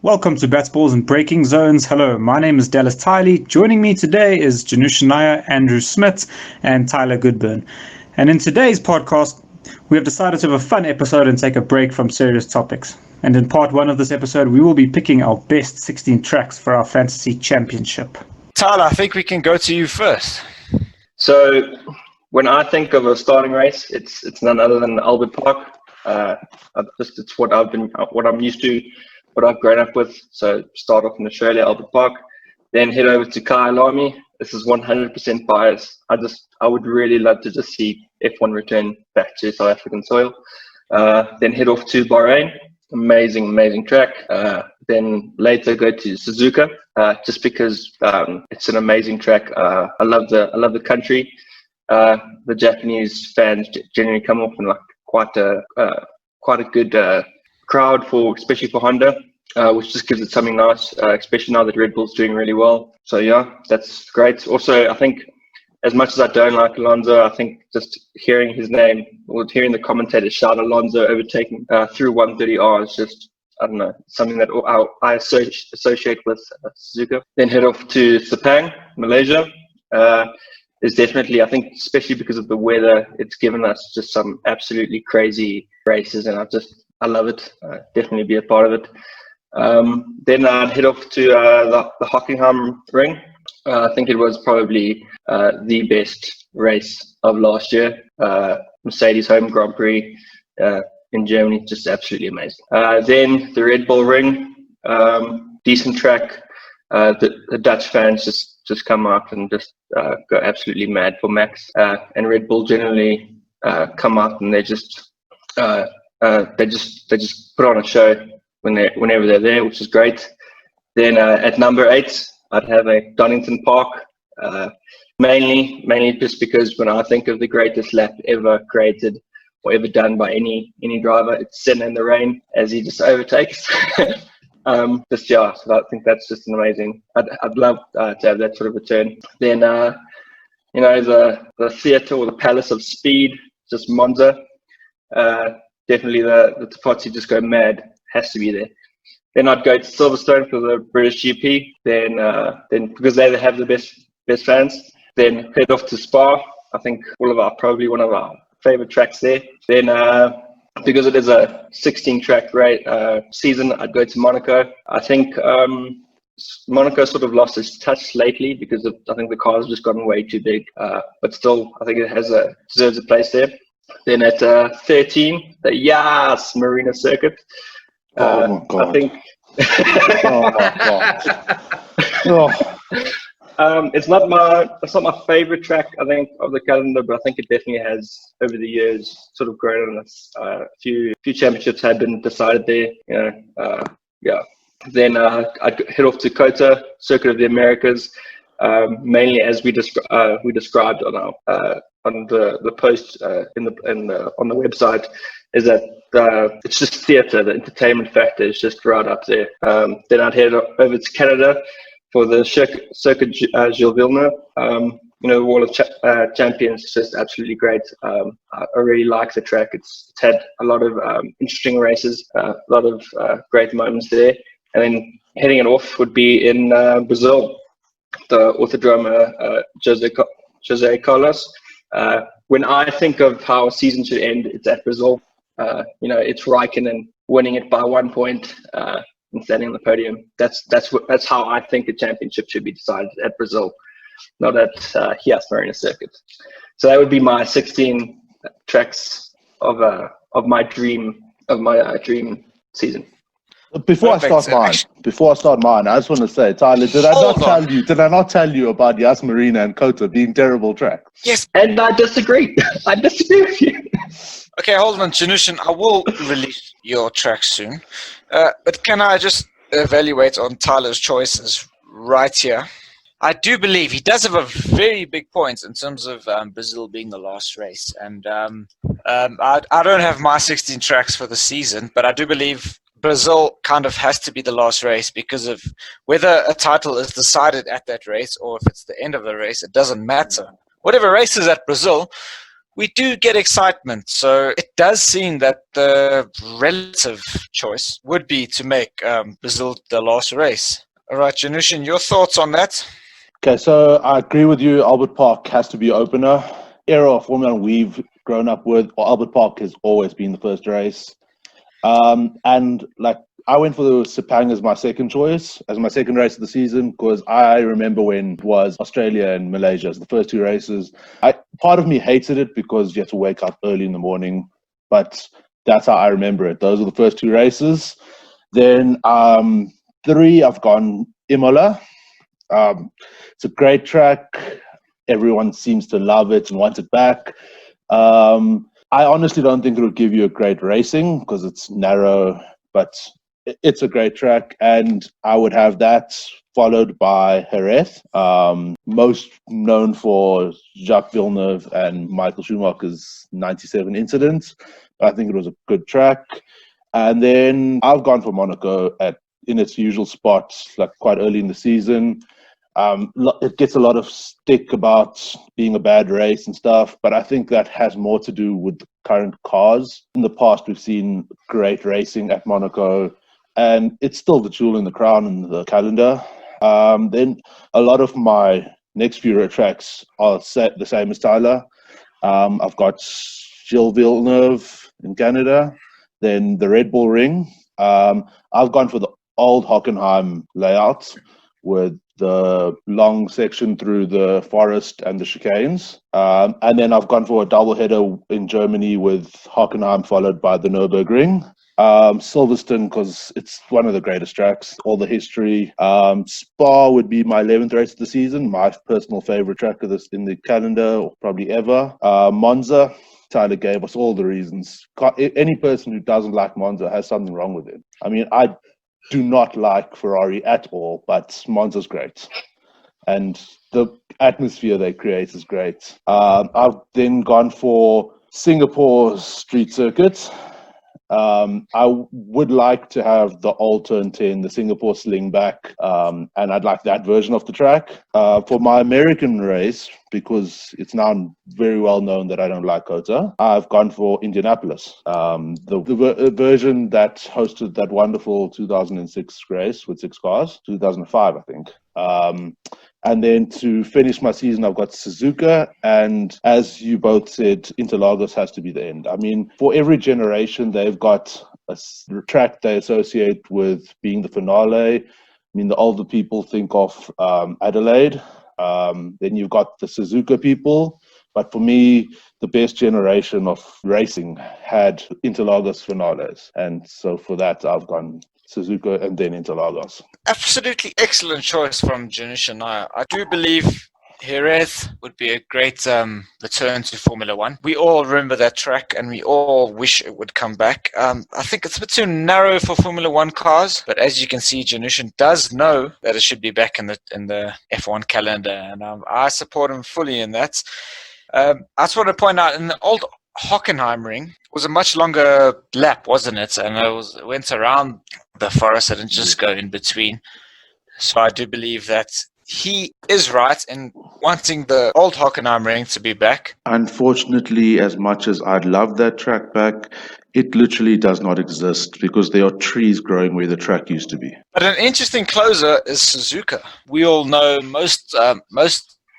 Welcome to Bats, Balls and Breaking Zones. Hello, my name is Dallas Tiley. Joining me today is Janusz Shania, Andrew Smith, and Tyler Goodburn. And in today's podcast, we have decided to have a fun episode and take a break from serious topics. And in part one of this episode, we will be picking our best 16 tracks for our fantasy championship. Tyler, I think we can go to you first. So when I think of a starting race, it's none other than Albert Park. It's what I'm used to, what I've grown up with. So start off in Australia, Albert Park, then head over to Kyalami. This is 100% bias. I would really love to just see F1 return back to South African soil. Then head off to Bahrain. Amazing track. Then later go to Suzuka, just because it's an amazing track. I love the country. The Japanese fans generally come off in like quite a good crowd especially for Honda, which just gives it something nice, especially now that Red Bull's doing really well. So yeah, that's great. Also, I think as much as I don't like Alonso, I think just hearing his name or hearing the commentators shout Alonso overtaking through 130R is just, I don't know, something that I associate with Suzuka. Then head off to Sepang, Malaysia. Is definitely, I think, especially because of the weather, it's given us just some absolutely crazy races, and I love it. Definitely be a part of it. Then I'd head off to the Hockenheim Ring. I think it was probably the best race of last year. Mercedes home Grand Prix in Germany, just absolutely amazing. Then the Red Bull Ring, decent track. The Dutch fans just come out and just go absolutely mad for Max. And Red Bull generally come out and they just put on a show whenever they're there, which is great. Then at number 8, I'd have a Donington Park, mainly just because when I think of the greatest lap ever created or ever done by any driver, it's Senna in the rain as he just overtakes. So I think that's just an amazing. I'd love to have that sort of return. Then the theatre or the Palace of Speed, just Monza. Definitely the Tafazzi just go mad, has to be there. Then I'd go to Silverstone for the British GP. Then because they have the best fans. Then head off to Spa. I think probably one of our favorite tracks there. Then because it is a 16-track season, I'd go to Monaco. I think Monaco sort of lost its touch lately because I think the cars have just gotten way too big. But still, I think it deserves a place there. Then at 13, the Yas Marina Circuit. Oh my God! I think. Oh my God! Oh. It's not my favorite track, I think, of the calendar, but I think it definitely has over the years sort of grown on us. A few championships have been decided there. Yeah. Then I'd head off to COTA, Circuit of the Americas, mainly as we described on our on the post on the website, is that it's just theatre. The entertainment factor is just right up there. Then I'd head over to Canada for the Circuit Gilles Villeneuve. The Wall of Champions is just absolutely great. I really like the track. It's had a lot of interesting races, a lot of great moments there. And then heading it off would be in Brazil, the Autodromo Jose Carlos. When I think of how a season should end, it's at Brazil. It's Raikkonen winning it by 1 point. And standing on the podium. That's how I think a championship should be decided, at Brazil, not at Yas Marina Circuit. So that would be my 16 tracks of my dream season. Before I start mine, I just want to say, Tyler, did I not tell you about Yas Marina and COTA being terrible tracks? Yes, and I disagree. I disagree with you. Okay, hold on, Janushan. I will release your track soon. But can I just evaluate on Tyler's choices right here? I do believe he does have a very big point in terms of Brazil being the last race. And I don't have my 16 tracks for the season, but I do believe Brazil kind of has to be the last race because of whether a title is decided at that race or if it's the end of the race, it doesn't matter. Whatever race is at Brazil, we do get excitement. So it does seem that the relative choice would be to make Brazil the last race. All right, Janushin, your thoughts on that? Okay, so I agree with you. Albert Park has to be opener. Era of Formula One we've grown up with, or Albert Park has always been the first race. And like I went for the Sepang as my second choice, as my second race of the season, because I remember when it was Australia and Malaysia as the first two races. Part of me hated it because you have to wake up early in the morning, but that's how I remember it. Those are the first two races. Then 3, I've gone Imola. It's a great track. Everyone seems to love it and want it back. I honestly don't think it would give you a great racing because it's narrow, but it's a great track, and I would have that followed by Jerez, most known for Jacques Villeneuve and Michael Schumacher's 97 incidents. I think it was a good track. And then I've gone for Monaco in its usual spot, like quite early in the season. It gets a lot of stick about being a bad race and stuff, but I think that has more to do with the current cars. In the past, we've seen great racing at Monaco, and it's still the jewel in the crown in the calendar. Then a lot of my next few tracks are the same as Tyler. I've got Gilles Villeneuve in Canada, then the Red Bull Ring. I've gone for the old Hockenheim layout with the long section through the forest and the chicanes. And then I've gone for a double header in Germany with Hockenheim followed by the Nürburgring. Silverstone, because it's one of the greatest tracks, all the history. Spa would be my 11th race of the season, my personal favorite track of this in the calendar, or probably ever. Monza, Tyler gave us all the reasons. Any person who doesn't like Monza has something wrong with it. I mean, I do not like Ferrari at all, but Monza's great. And the atmosphere they create is great. I've then gone for Singapore street circuit. I would like to have the old turn 10, the Singapore slingback, and I'd like that version of the track. For my American race, because it's now very well known that I don't like COTA, I've gone for Indianapolis, the version that hosted that wonderful 2006 race with 6 cars, 2005, I think. And then to finish my season, I've got Suzuka. And as you both said, Interlagos has to be the end. I mean, for every generation, they've got a track they associate with being the finale. I mean, the older people think of Adelaide. Then you've got the Suzuka people. But for me, the best generation of racing had Interlagos finales. And so for that, I've gone Suzuka and then Interlagos. Absolutely excellent choice from Janish and I do believe Jerez would be a great return to Formula One. We all remember that track and we all wish it would come back. I think it's a bit too narrow for Formula One cars, but as you can see, Janushin does know that it should be back in the F1 calendar, and I support him fully in that. I just want to point out, in the old Hockenheim ring was a much longer lap, wasn't it? And it went around the forest, it didn't just go in between. So I do believe that he is right in wanting the old Hockenheim ring to be back. Unfortunately, as much as I'd love that track back, it literally does not exist because there are trees growing where the track used to be. But an interesting closer is Suzuka. We all know most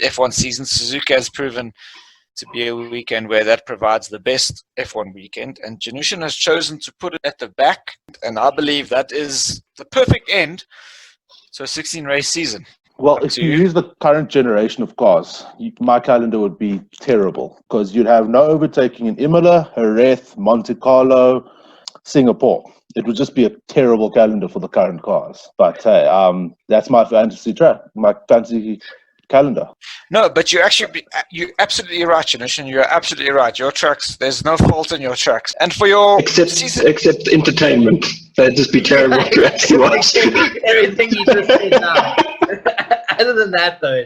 F1 seasons, Suzuka has proven to be a weekend where that provides the best F1 weekend, and Janushin has chosen to put it at the back, and I believe that is the perfect end to a 16-race season. Well, if you use the current generation of cars, my calendar would be terrible because you'd have no overtaking in Imola, Jerez, Monte Carlo, Singapore. It would just be a terrible calendar for the current cars. But hey, that's my fantasy track, my fantasy calendar. No, but you're absolutely right, Janushin. You're absolutely right. Your tracks, there's no fault in your tracks. And for your except entertainment, that'd just be terrible to actually watch. Everything you just said now. Other than that, though,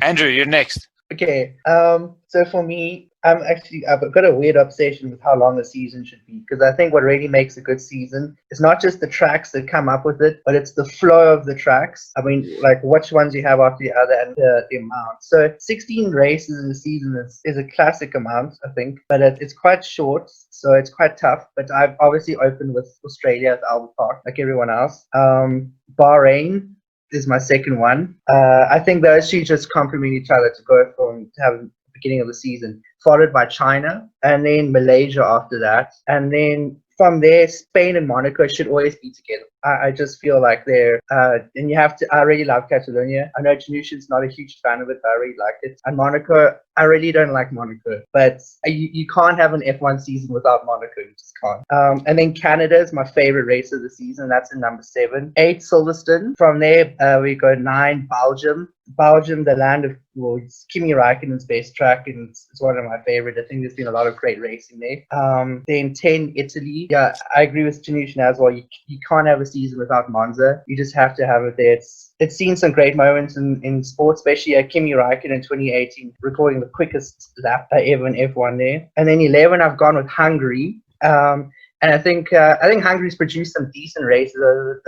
Andrew, you're next. Okay. So for me, I've got a weird obsession with how long a season should be, because I think what really makes a good season is not just the tracks that come up with it, but it's the flow of the tracks. I mean, like which ones you have after the other and the amount. So 16 races in a season is a classic amount, I think, but it's quite short, so it's quite tough. But I've obviously opened with Australia at Albert Park, like everyone else. Bahrain is my second one. I think those two just complement each other to go from to have beginning of the season, followed by China, and then Malaysia after that, and then from there, Spain and Monaco should always be together. I just feel like they're, and you have to, I really love Catalonia. I know Janushin's not a huge fan of it, but I really like it. And Monaco, I really don't like Monaco, but you can't have an F1 season without Monaco. You just can't. And then Canada is my favorite race of the season. That's in number 7. 8, Silverstone. From there, we go 9, Belgium. Belgium, the land of, well, it's Kimi Raikkonen's best track, and it's one of my favorite. I think there's been a lot of great racing there. Then 10, Italy. Yeah, I agree with Janushin as well. You can't have a season without Monza. You just have to have it there. It's seen some great moments in sports, especially Kimi Raikkonen in 2018, recording the quickest lap ever in F1 there. And then 11, I've gone with Hungary. And I think Hungary's produced some decent races over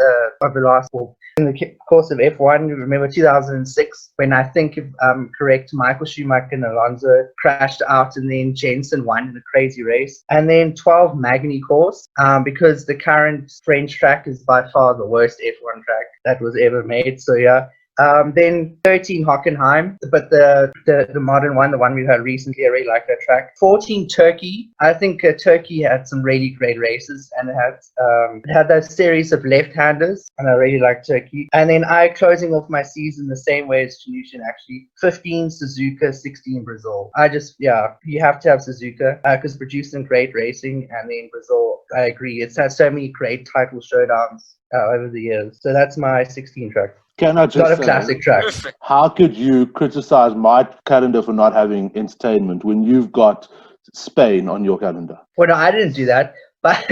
the last, in the course of F1. Remember 2006, when I think, if I'm correct, Michael Schumacher and Alonso crashed out, and then Jensen won in a crazy race. And then 12, Magny Course, because the current French track is by far the worst F1 track that was ever made. So yeah. Then 13, Hockenheim, but the modern one, the one we've had recently, I really like that track. 14, Turkey. I think Turkey had some really great races, and it had that series of left-handers, and I really like Turkey. And then closing off my season the same way as Janushin, actually. 15, Suzuka, 16, Brazil. You have to have Suzuka because producing great racing, and then Brazil, I agree, it's had so many great title showdowns over the years. So that's my 16 track. Can I just a lot of say, classic tracks. how could you criticize my calendar for not having entertainment when you've got Spain on your calendar? Well, no, I didn't do that, but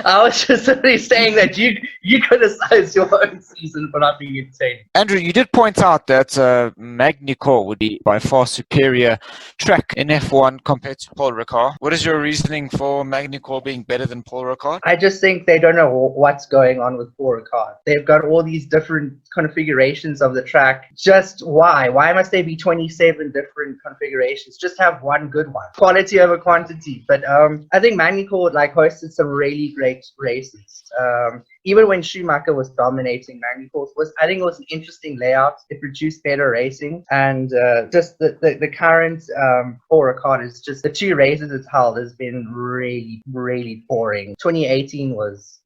I was just simply saying that you criticize your own season for not being entertaining. Andrew, you did point out that Magny-Cours would be by far superior track in F1 compared to Paul Ricard. What is your reasoning for Magny-Cours being better than Paul Ricard? I just think they don't know what's going on with Paul Ricard. They've got all these different configurations of the track. Just why? Why must there be 27 different configurations? Just have one good one. Quality over quantity. But I think Magny-Cours hosted some really great races. Even when Schumacher was dominating, Magny-Cours I think it was an interesting layout. It produced better racing, and just the current Paul Ricard is just, the 2 races it's held has been really, really boring. 2019 was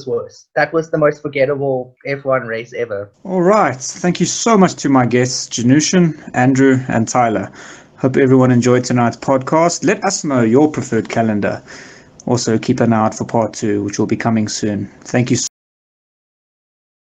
worse. That was the most forgettable F1 race ever. All right. Thank you so much to my guests, Janushin, Andrew, and Tyler. Hope everyone enjoyed tonight's podcast. Let us know your preferred calendar. Also, keep an eye out for part 2, which will be coming soon. Thank you so